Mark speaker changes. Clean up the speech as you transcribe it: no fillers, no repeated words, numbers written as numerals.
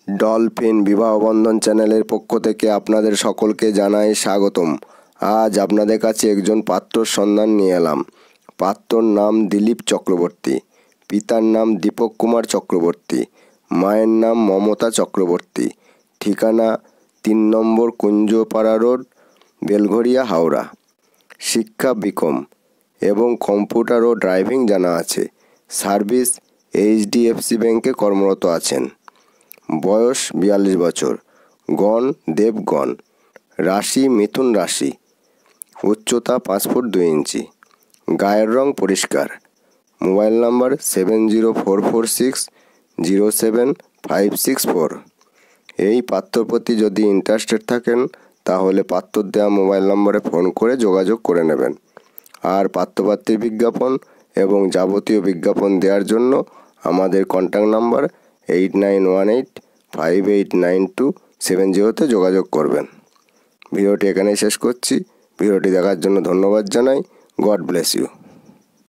Speaker 1: Dolphin বিবাহ বন্ধন চ্যানেলের পক্ষ থেকে আপনাদের সকলকে জানাই স্বাগতম। আজ আপনাদের কাছে একজন পাত্রর সন্ধান নিয়ে এলাম। পাত্রর নাম দিলীপ চক্রবর্তী, পিতার নাম দীপক কুমার চক্রবর্তী, মায়ের নাম মমতা চক্রবর্তী। ঠিকানা 3 নম্বর কুঞ্জপাড়া রোড, বেলঘরিয়া, হাওড়া। শিক্ষা বিকম এবং কম্পিউটার ও ড্রাইভিং জানা আছে। সার্ভিস HDFC ব্যাংকে কর্মরত আছেন। বয়স 42 বছর। গণ দেবগণ। রাশি মিথুন রাশি। উচ্চতা 5 ফুট 2 ইঞ্চি। গায়ের রং পরিষ্কার। Mobile number 7044607564। এই পাত্রর প্রতি যদি ইন্টারেস্টেড থাকেন তাহলে পাত্রর দেওয়া মোবাইল নম্বরে ফোন করে যোগাযোগ করে নেবেন। আর পাত্রপাত্রীর বিজ্ঞাপন এবং যাবতীয় বিজ্ঞাপন দেওয়ার জন্য আমাদের কন্ট্যাক্ট নাম্বার 8918589270 যোগাযোগ করবেন। ভিডিওটি এখানেই শেষ করছি। ভিডিওটি দেখার জন্য ধন্যবাদ জানাই। God bless you.